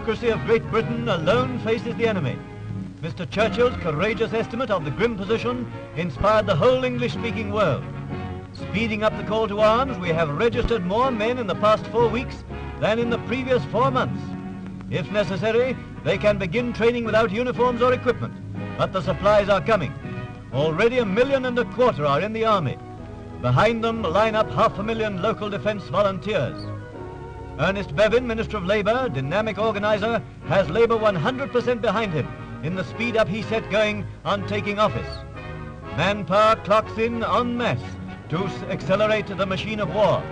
democracy of Great Britain alone faces the enemy. Mr. Churchill's courageous estimate of the grim position inspired the whole English-speaking world. Speeding up the call to arms, we have registered more men in the past 4 weeks than in the previous 4 months. If necessary, they can begin training without uniforms or equipment, but the supplies are coming. Already 1.25 million are in the army. Behind them line up 500,000 local defence volunteers. Ernest Bevin, Minister of Labour, dynamic organiser, has Labour 100% behind him in the speed up he set going on taking office. Manpower clocks in en masse to accelerate the machine of war.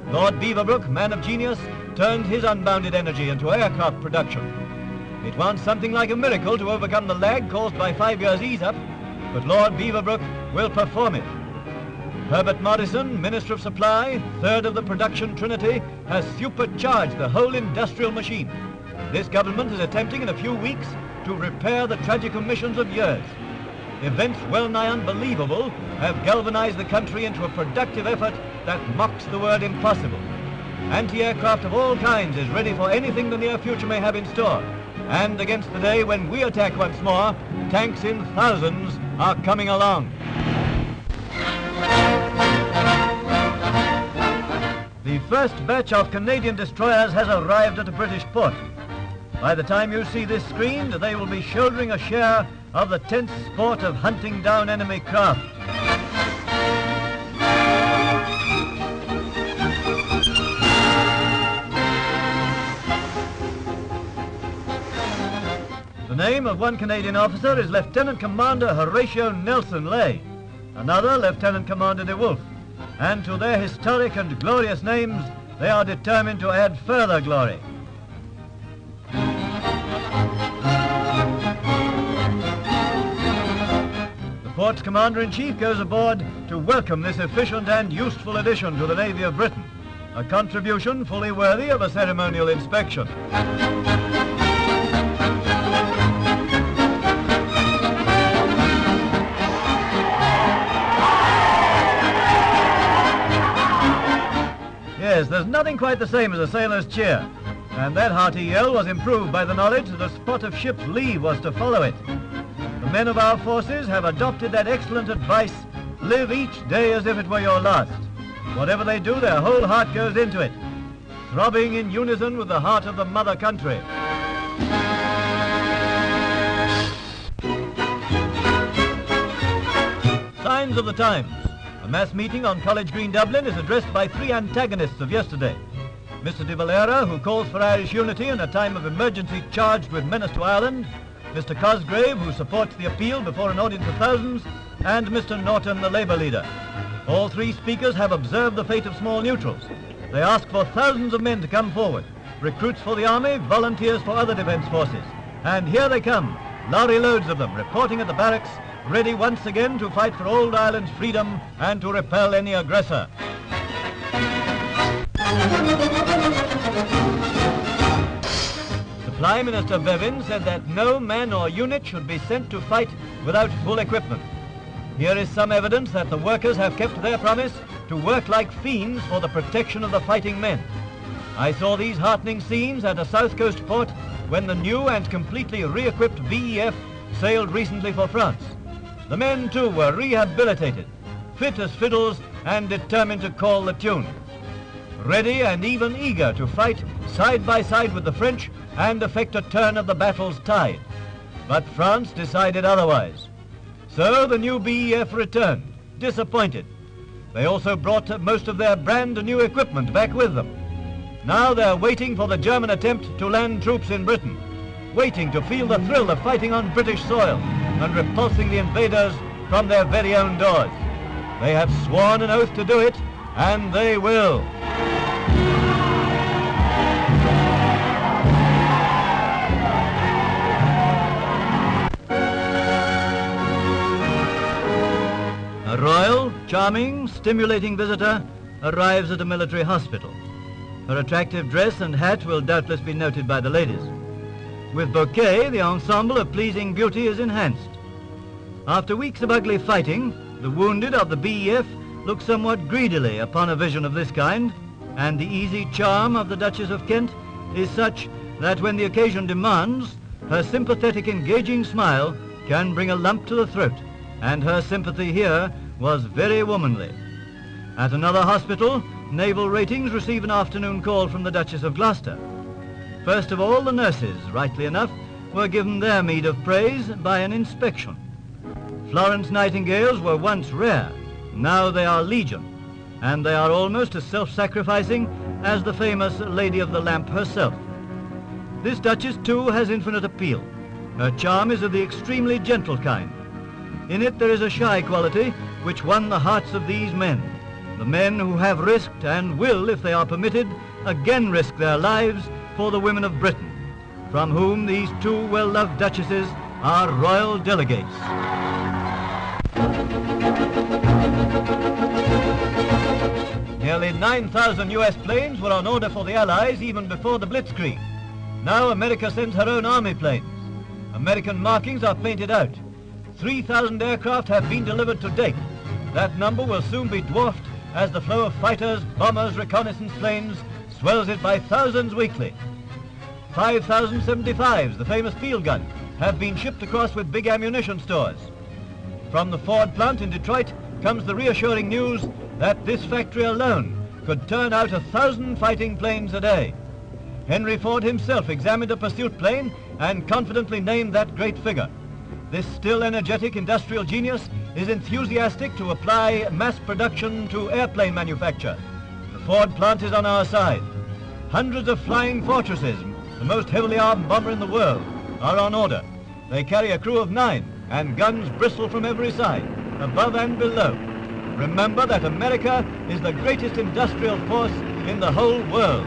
Lord Beaverbrook, man of genius, turned his unbounded energy into aircraft production. It wants something like a miracle to overcome the lag caused by 5 years ease-up, but Lord Beaverbrook will perform it. Herbert Morrison, Minister of Supply, third of the production trinity, has supercharged the whole industrial machine. This government is attempting in a few weeks to repair the tragic omissions of years. Events well nigh unbelievable have galvanized the country into a productive effort that mocks the word impossible. Anti-aircraft of all kinds is ready for anything the near future may have in store. And against the day when we attack once more, tanks in thousands are coming along. The first batch of Canadian destroyers has arrived at a British port. By the time you see this screen, they will be shouldering a share of the tense sport of hunting down enemy craft. The name of one Canadian officer is Lieutenant Commander Horatio Nelson Lay, another Lieutenant Commander de Wolfe, and to their historic and glorious names they are determined to add further glory. The Port's Commander-in-Chief goes aboard to welcome this efficient and useful addition to the Navy of Britain, a contribution fully worthy of a ceremonial inspection. Yes, there's nothing quite the same as a sailor's cheer, and that hearty yell was improved by the knowledge that a spot of ship's lee was to follow it. The men of our forces have adopted that excellent advice, live each day as if it were your last. Whatever they do, their whole heart goes into it, throbbing in unison with the heart of the mother country. Signs of the times. A mass meeting on College Green, Dublin, is addressed by 3 antagonists of yesterday. Mr. de Valera, who calls for Irish unity in a time of emergency charged with menace to Ireland, Mr. Cosgrave, who supports the appeal before an audience of thousands, and Mr. Norton, the Labour leader. All 3 speakers have observed the fate of small neutrals. They ask for thousands of men to come forward, recruits for the army, volunteers for other defence forces. And here they come, lorry loads of them, reporting at the barracks, ready once again to fight for old Ireland's freedom and to repel any aggressor. Supply Minister Bevin said that no man or unit should be sent to fight without full equipment. Here is some evidence that the workers have kept their promise to work like fiends for the protection of the fighting men. I saw these heartening scenes at a South Coast port when the new and completely re-equipped BEF sailed recently for France. The men too were rehabilitated, fit as fiddles and determined to call the tune. Ready and even eager to fight side by side with the French and effect a turn of the battle's tide. But France decided otherwise. So the new BEF returned, disappointed. They also brought most of their brand new equipment back with them. Now they're waiting for the German attempt to land troops in Britain, waiting to feel the thrill of fighting on British soil and repulsing the invaders from their very own doors. They have sworn an oath to do it, and they will. A royal, charming, stimulating visitor arrives at a military hospital. Her attractive dress and hat will doubtless be noted by the ladies. With bouquet, the ensemble of pleasing beauty is enhanced. After weeks of ugly fighting, the wounded of the BEF look somewhat greedily upon a vision of this kind, and the easy charm of the Duchess of Kent is such that when the occasion demands, her sympathetic, engaging smile can bring a lump to the throat, and her sympathy here was very womanly. At another hospital, naval ratings receive an afternoon call from the Duchess of Gloucester. First of all, the nurses, rightly enough, were given their meed of praise by an inspection. Florence Nightingales were once rare, now they are legion, and they are almost as self-sacrificing as the famous Lady of the Lamp herself. This Duchess, too, has infinite appeal. Her charm is of the extremely gentle kind. In it there is a shy quality which won the hearts of these men, the men who have risked and will, if they are permitted, again risk their lives for the women of Britain, from whom these two well-loved duchesses are royal delegates. Nearly 9,000 US planes were on order for the Allies even before the Blitzkrieg. Now America sends her own army planes. American markings are painted out. 3,000 aircraft have been delivered to date. That number will soon be dwarfed as the flow of fighters, bombers, reconnaissance planes swells it by thousands weekly. 5,075s, the famous field gun, have been shipped across with big ammunition stores. From the Ford plant in Detroit comes the reassuring news that this factory alone could turn out 1,000 fighting planes a day. Henry Ford himself examined a pursuit plane and confidently named that great figure. This still energetic industrial genius is enthusiastic to apply mass production to airplane manufacture. The Ford plant is on our side. Hundreds of flying fortresses, the most heavily armed bomber in the world, are on order. They carry a crew of 9 and guns bristle from every side, above and below. Remember that America is the greatest industrial force in the whole world.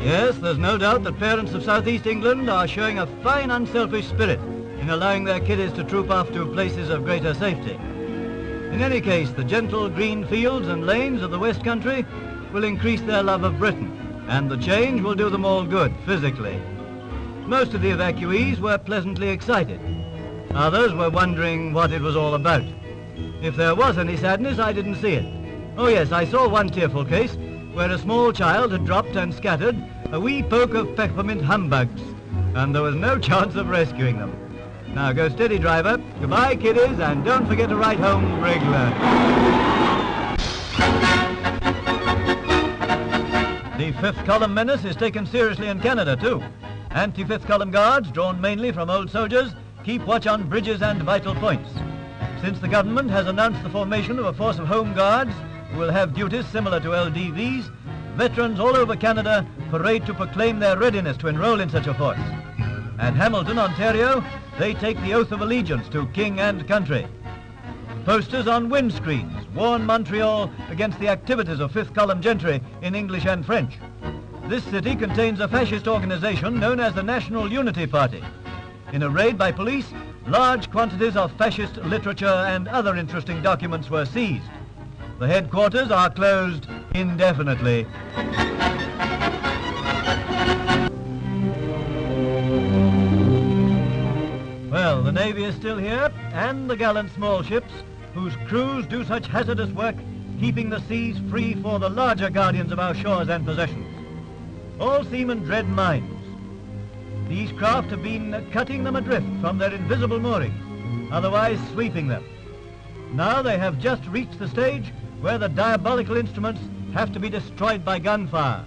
Yes, there's no doubt that parents of southeast England are showing a fine unselfish spirit in allowing their kiddies to troop off to places of greater safety. In any case, the gentle green fields and lanes of the West Country will increase their love of Britain, and the change will do them all good physically. Most of the evacuees were pleasantly excited. Others were wondering what it was all about. If there was any sadness, I didn't see it. Oh yes, I saw one tearful case where a small child had dropped and scattered a wee poke of peppermint humbugs, and there was no chance of rescuing them. Now go steady, driver. Goodbye, kiddies, and don't forget to write home regular. The fifth column menace is taken seriously in Canada, too. Anti-fifth column guards, drawn mainly from old soldiers, keep watch on bridges and vital points. Since the government has announced the formation of a force of home guards who will have duties similar to LDVs, veterans all over Canada parade to proclaim their readiness to enroll in such a force. At Hamilton, Ontario, they take the oath of allegiance to king and country. Posters on windscreens warn Montreal against the activities of fifth column gentry in English and French. This city contains a fascist organization known as the National Unity Party. In a raid by police, large quantities of fascist literature and other interesting documents were seized. The headquarters are closed indefinitely. Well, the Navy is still here, and the gallant small ships, whose crews do such hazardous work, keeping the seas free for the larger guardians of our shores and possessions. All seamen dread mines. These craft have been cutting them adrift from their invisible moorings, otherwise sweeping them. Now they have just reached the stage where the diabolical instruments have to be destroyed by gunfire.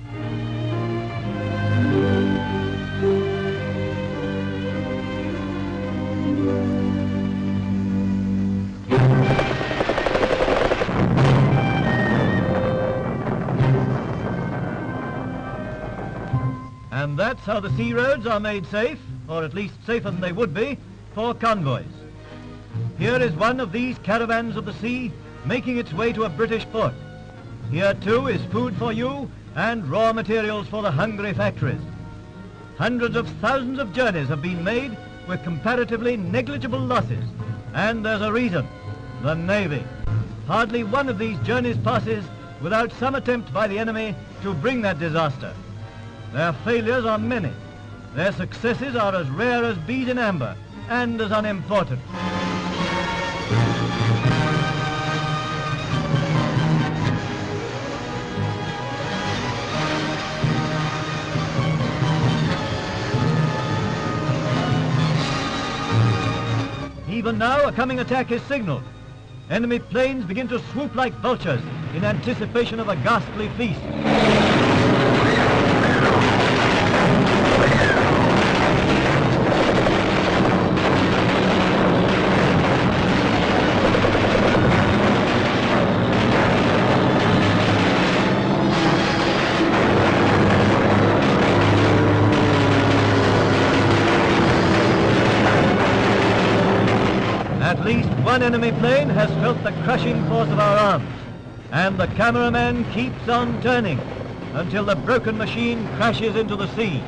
And that's how the sea roads are made safe, or at least safer than they would be, for convoys. Here is one of these caravans of the sea making its way to a British port. Here too is food for you and raw materials for the hungry factories. Hundreds of thousands of journeys have been made with comparatively negligible losses, and there's a reason: the Navy. Hardly one of these journeys passes without some attempt by the enemy to bring that disaster. Their failures are many. Their successes are as rare as bees in amber, and as unimportant. Even now, a coming attack is signaled. Enemy planes begin to swoop like vultures in anticipation of a ghastly feast. At least one enemy plane has felt the crushing force of our arms, and the cameraman keeps on turning until the broken machine crashes into the sea.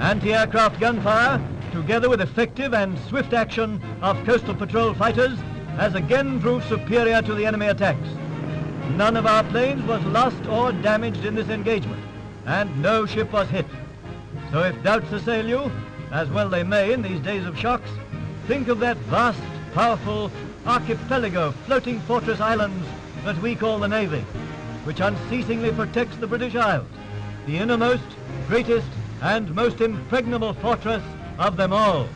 Anti-aircraft gunfire, together with effective and swift action of coastal patrol fighters, has again proved superior to the enemy attacks. None of our planes was lost or damaged in this engagement, and no ship was hit. So if doubts assail you, as well they may in these days of shocks, think of that vast, powerful archipelago of floating fortress islands that we call the Navy, which unceasingly protects the British Isles, the innermost, greatest, and most impregnable fortress of them all.